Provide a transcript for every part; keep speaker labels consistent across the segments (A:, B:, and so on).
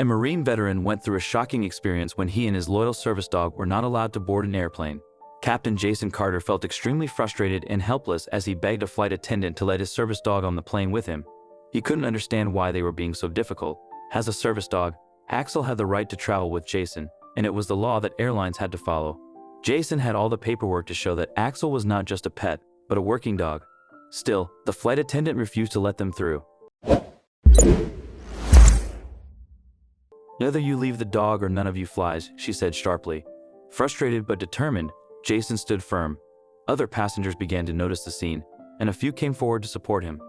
A: A Marine veteran went through a shocking experience when he and his loyal service dog were not allowed to board an airplane. Captain Jason Carter felt extremely frustrated and helpless as he begged a flight attendant to let his service dog on the plane with him. He couldn't understand why they were being so difficult. As a service dog, Axel had the right to travel with Jason, and it was the law that airlines had to follow. Jason had all the paperwork to show that Axel was not just a pet, but a working dog. Still, the flight attendant refused to let them through. "Either you leave the dog or none of you flies," she said sharply. Frustrated but determined, Jason stood firm. Other passengers began to notice the scene, and a few came forward to support him.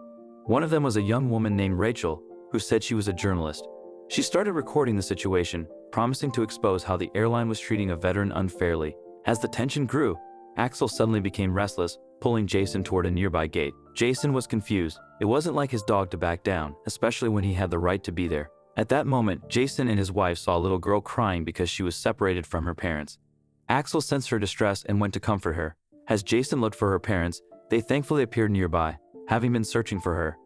A: One of them was a young woman named Rachel, who said she was a journalist. She started recording the situation, promising to expose how the airline was treating a veteran unfairly. As the tension grew, Axel suddenly became restless, pulling Jason toward a nearby gate. Jason was confused. It wasn't like his dog to back down, especially when he had the right to be there. At that moment, Jason and his wife saw a little girl crying because she was separated from her parents. Axel sensed her distress and went to comfort her. As Jason looked for her parents, they thankfully appeared nearby, having been searching for her.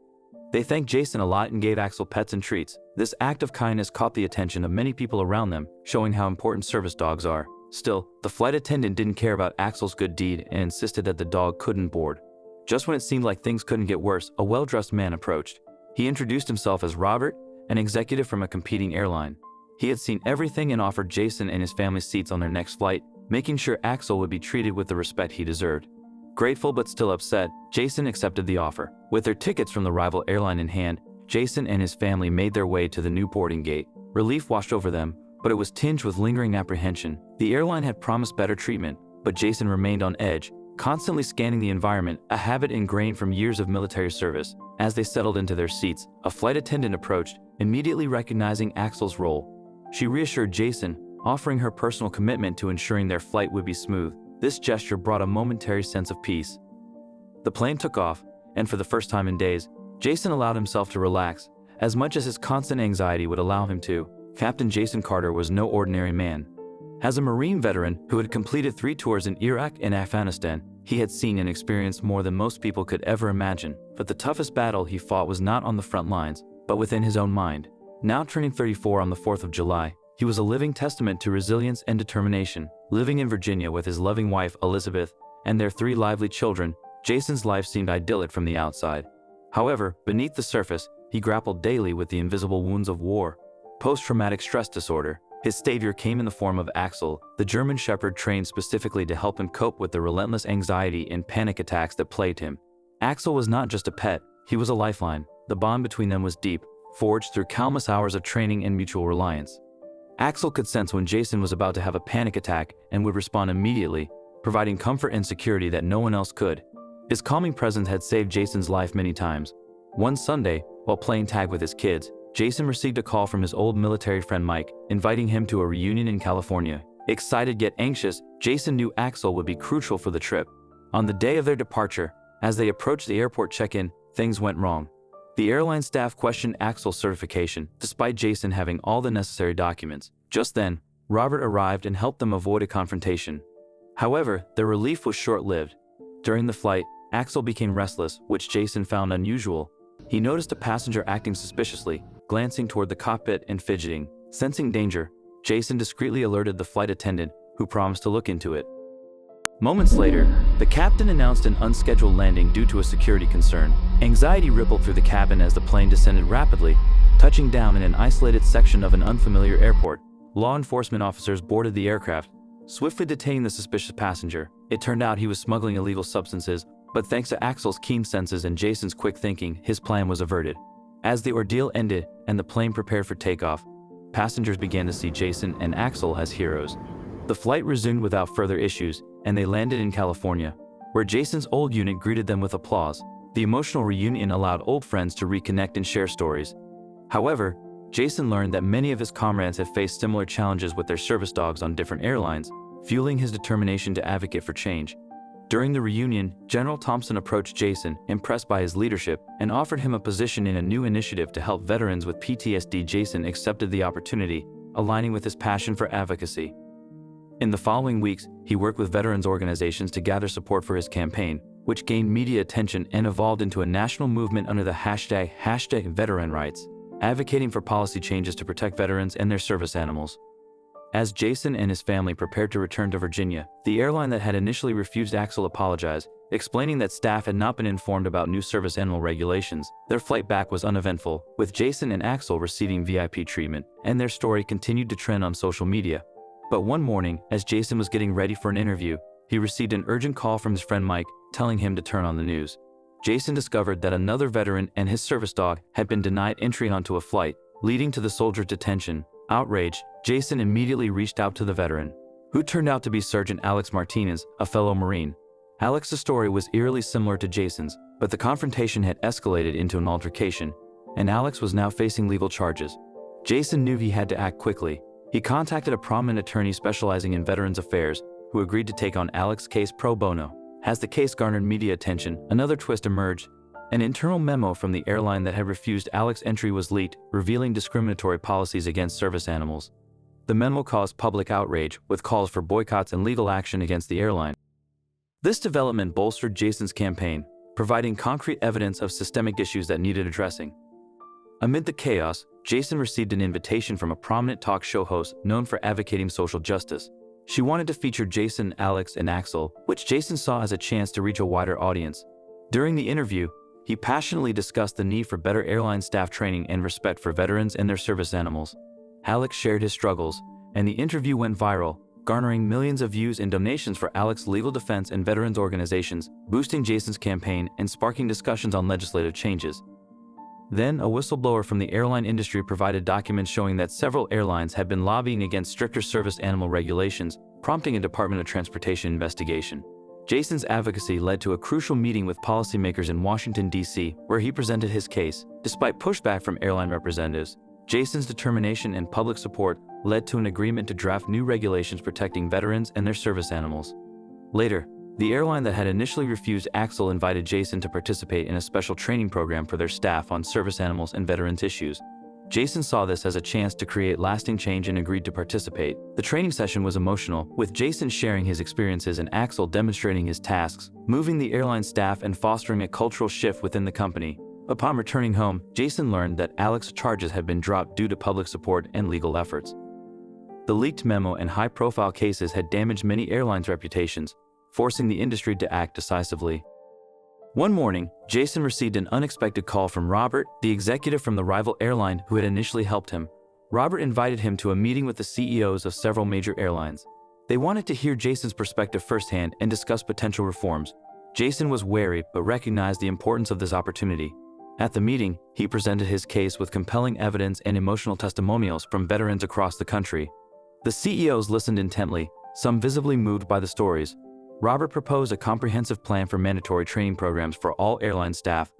A: They thanked Jason a lot and gave Axel pets and treats. This act of kindness caught the attention of many people around them, showing how important service dogs are. Still, the flight attendant didn't care about Axel's good deed and insisted that the dog couldn't board. Just when it seemed like things couldn't get worse, a well-dressed man approached. He introduced himself as Robert, an executive from a competing airline. He had seen everything and offered Jason and his family seats on their next flight, making sure Axel would be treated with the respect he deserved. Grateful but still upset, Jason accepted the offer. With their tickets from the rival airline in hand, Jason and his family made their way to the new boarding gate. Relief washed over them, but it was tinged with lingering apprehension. The airline had promised better treatment, but Jason remained on edge, constantly scanning the environment, a habit ingrained from years of military service. As they settled into their seats, a flight attendant approached, immediately recognizing Axel's role. She reassured Jason, offering her personal commitment to ensuring their flight would be smooth. This gesture brought a momentary sense of peace. The plane took off, and for the first time in days, Jason allowed himself to relax, as much as his constant anxiety would allow him to. Captain Jason Carter was no ordinary man. As a Marine veteran who had completed 3 tours in Iraq and Afghanistan, he had seen and experienced more than most people could ever imagine. But the toughest battle he fought was not on the front lines, but within his own mind. Now turning 34 on the 4th of July, he was a living testament to resilience and determination. Living in Virginia with his loving wife, Elizabeth, and their 3 lively children, Jason's life seemed idyllic from the outside. However, beneath the surface, he grappled daily with the invisible wounds of war. Post-traumatic stress disorder. His savior came in the form of Axel, the German shepherd trained specifically to help him cope with the relentless anxiety and panic attacks that plagued him. Axel was not just a pet, he was a lifeline. The bond between them was deep, forged through countless hours of training and mutual reliance. Axel could sense when Jason was about to have a panic attack and would respond immediately, providing comfort and security that no one else could. His calming presence had saved Jason's life many times. One Sunday, while playing tag with his kids, Jason received a call from his old military friend Mike, inviting him to a reunion in California. Excited yet anxious, Jason knew Axel would be crucial for the trip. On the day of their departure, as they approached the airport check-in, things went wrong. The airline staff questioned Axel's certification, despite Jason having all the necessary documents. Just then, Robert arrived and helped them avoid a confrontation. However, their relief was short-lived. During the flight, Axel became restless, which Jason found unusual. He noticed a passenger acting suspiciously, glancing toward the cockpit and fidgeting. Sensing danger, Jason discreetly alerted the flight attendant, who promised to look into it. Moments later, the captain announced an unscheduled landing due to a security concern. Anxiety rippled through the cabin as the plane descended rapidly, touching down in an isolated section of an unfamiliar airport. Law enforcement officers boarded the aircraft, swiftly detaining the suspicious passenger. It turned out he was smuggling illegal substances, but thanks to Axel's keen senses and Jason's quick thinking, his plan was averted. As the ordeal ended and the plane prepared for takeoff, passengers began to see Jason and Axel as heroes. The flight resumed without further issues, and they landed in California, where Jason's old unit greeted them with applause. The emotional reunion allowed old friends to reconnect and share stories. However, Jason learned that many of his comrades had faced similar challenges with their service dogs on different airlines, fueling his determination to advocate for change. During the reunion, General Thompson approached Jason, impressed by his leadership, and offered him a position in a new initiative to help veterans with PTSD. Jason accepted the opportunity, aligning with his passion for advocacy. In the following weeks, he worked with veterans organizations to gather support for his campaign, which gained media attention and evolved into a national movement under the hashtag #VeteranRights. advocating for policy changes to protect veterans and their service animals. As Jason and his family prepared to return to Virginia, the airline that had initially refused Axel apologized, explaining that staff had not been informed about new service animal regulations. Their flight back was uneventful, with Jason and Axel receiving VIP treatment, and their story continued to trend on social media. But one morning, as Jason was getting ready for an interview, he received an urgent call from his friend Mike, telling him to turn on the news. Jason discovered that another veteran and his service dog had been denied entry onto a flight, leading to the soldier's detention. Outraged, Jason immediately reached out to the veteran, who turned out to be Sergeant Alex Martinez, a fellow Marine. Alex's story was eerily similar to Jason's, but the confrontation had escalated into an altercation, and Alex was now facing legal charges. Jason knew he had to act quickly. He contacted a prominent attorney specializing in veterans affairs, who agreed to take on Alex's case pro bono. As the case garnered media attention, another twist emerged. An internal memo from the airline that had refused Alex's entry was leaked, revealing discriminatory policies against service animals. The memo caused public outrage, with calls for boycotts and legal action against the airline. This development bolstered Jason's campaign, providing concrete evidence of systemic issues that needed addressing. Amid the chaos, Jason received an invitation from a prominent talk show host known for advocating social justice. She wanted to feature Jason, Alex, and Axel, which Jason saw as a chance to reach a wider audience. During the interview, he passionately discussed the need for better airline staff training and respect for veterans and their service animals. Alex shared his struggles, and the interview went viral, garnering millions of views and donations for Alex's legal defense and veterans organizations, boosting Jason's campaign and sparking discussions on legislative changes. Then, a whistleblower from the airline industry provided documents showing that several airlines had been lobbying against stricter service animal regulations, prompting a Department of Transportation investigation. Jason's advocacy led to a crucial meeting with policymakers in Washington, D.C., where he presented his case. Despite pushback from airline representatives, Jason's determination and public support led to an agreement to draft new regulations protecting veterans and their service animals. Later, the airline that had initially refused Axel invited Jason to participate in a special training program for their staff on service animals and veterans issues. Jason saw this as a chance to create lasting change and agreed to participate. The training session was emotional, with Jason sharing his experiences and Axel demonstrating his tasks, moving the airline staff and fostering a cultural shift within the company. Upon returning home, Jason learned that Alex's charges had been dropped due to public support and legal efforts. The leaked memo and high-profile cases had damaged many airlines' reputations, forcing the industry to act decisively. One morning, Jason received an unexpected call from Robert, the executive from the rival airline who had initially helped him. Robert invited him to a meeting with the CEOs of several major airlines. They wanted to hear Jason's perspective firsthand and discuss potential reforms. Jason was wary but recognized the importance of this opportunity. At the meeting, he presented his case with compelling evidence and emotional testimonials from veterans across the country. The CEOs listened intently, some visibly moved by the stories. Robert proposed a comprehensive plan for mandatory training programs for all airline staff,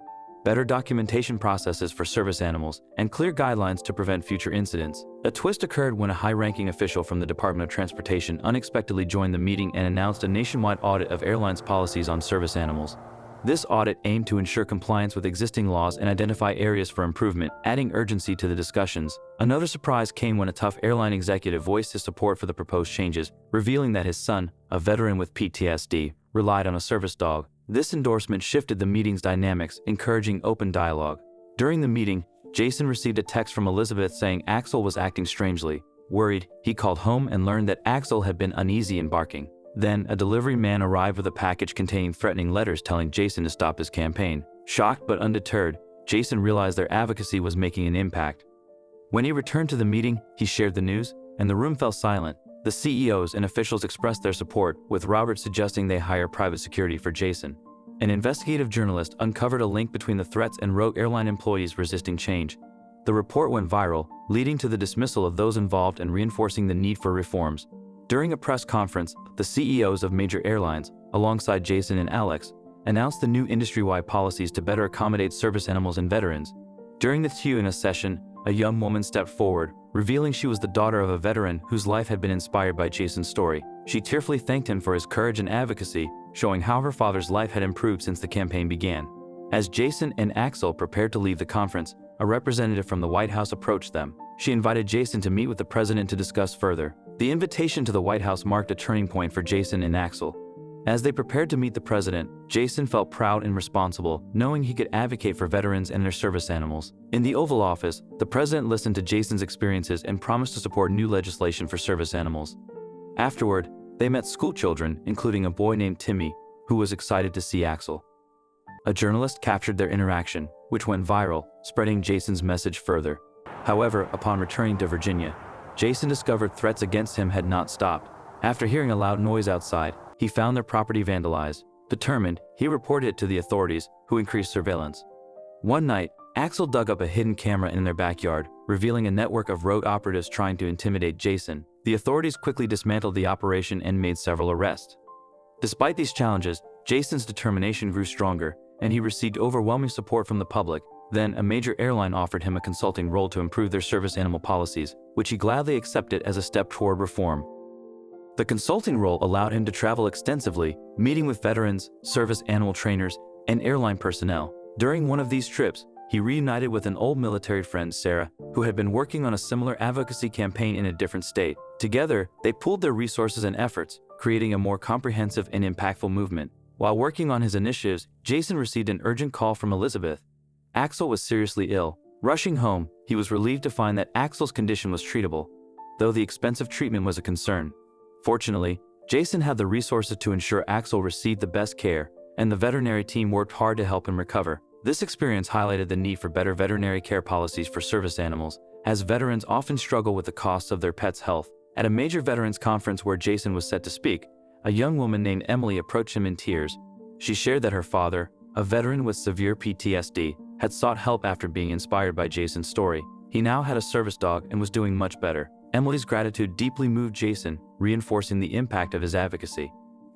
A: better documentation processes for service animals, and clear guidelines to prevent future incidents. A twist occurred when a high-ranking official from the Department of Transportation unexpectedly joined the meeting and announced a nationwide audit of airlines' policies on service animals. This audit aimed to ensure compliance with existing laws and identify areas for improvement, adding urgency to the discussions. Another surprise came when a tough airline executive voiced his support for the proposed changes, revealing that his son, a veteran with PTSD, relied on a service dog. This endorsement shifted the meeting's dynamics, encouraging open dialogue. During the meeting, Jason received a text from Elizabeth saying Axel was acting strangely. Worried, he called home and learned that Axel had been uneasy and barking. Then, a delivery man arrived with a package containing threatening letters telling Jason to stop his campaign. Shocked but undeterred, Jason realized their advocacy was making an impact. When he returned to the meeting, he shared the news, and the room fell silent. The CEOs and officials expressed their support, with Robert suggesting they hire private security for Jason. An investigative journalist uncovered a link between the threats and rogue airline employees resisting change. The report went viral, leading to the dismissal of those involved and reinforcing the need for reforms. During a press conference, the CEOs of major airlines, alongside Jason and Alex, announced the new industry-wide policies to better accommodate service animals and veterans. During the Q&A session, a young woman stepped forward, revealing she was the daughter of a veteran whose life had been inspired by Jason's story. She tearfully thanked him for his courage and advocacy, showing how her father's life had improved since the campaign began. As Jason and Axel prepared to leave the conference, a representative from the White House approached them. She invited Jason to meet with the president to discuss further. The invitation to the White House marked a turning point for Jason and Axel. As they prepared to meet the president, Jason felt proud and responsible, knowing he could advocate for veterans and their service animals. In the Oval Office, the president listened to Jason's experiences and promised to support new legislation for service animals. Afterward, they met school children, including a boy named Timmy, who was excited to see Axel. A journalist captured their interaction, which went viral, spreading Jason's message further. However, upon returning to Virginia, Jason discovered threats against him had not stopped. After hearing a loud noise outside, he found their property vandalized. Determined, he reported it to the authorities, who increased surveillance. One night, Axel dug up a hidden camera in their backyard, revealing a network of rogue operatives trying to intimidate Jason. The authorities quickly dismantled the operation and made several arrests. Despite these challenges, Jason's determination grew stronger, and he received overwhelming support from the public. Then, a major airline offered him a consulting role to improve their service animal policies, which he gladly accepted as a step toward reform. The consulting role allowed him to travel extensively, meeting with veterans, service animal trainers, and airline personnel. During one of these trips, he reunited with an old military friend, Sarah, who had been working on a similar advocacy campaign in a different state. Together, they pooled their resources and efforts, creating a more comprehensive and impactful movement. While working on his initiatives, Jason received an urgent call from Elizabeth. Axel was seriously ill. Rushing home, he was relieved to find that Axel's condition was treatable, though the expensive treatment was a concern. Fortunately, Jason had the resources to ensure Axel received the best care, and the veterinary team worked hard to help him recover. This experience highlighted the need for better veterinary care policies for service animals, as veterans often struggle with the costs of their pets' health. At a major veterans conference where Jason was set to speak, a young woman named Emily approached him in tears. She shared that her father, a veteran with severe PTSD, had sought help after being inspired by Jason's story. He now had a service dog and was doing much better. Emily's gratitude deeply moved Jason, reinforcing the impact of his advocacy.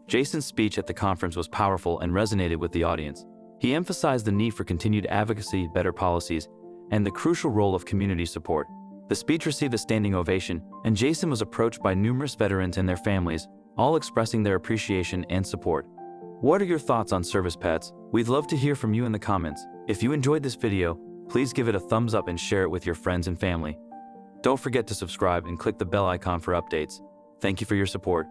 A: Jason's speech at the conference was powerful and resonated with the audience. He emphasized the need for continued advocacy, better policies, and the crucial role of community support. The speech received a standing ovation, and Jason was approached by numerous veterans and their families, all expressing their appreciation and support. What are your thoughts on service pets? We'd love to hear from you in the comments. If you enjoyed this video, please give it a thumbs up and share it with your friends and family. Don't forget to subscribe and click the bell icon for updates. Thank you for your support.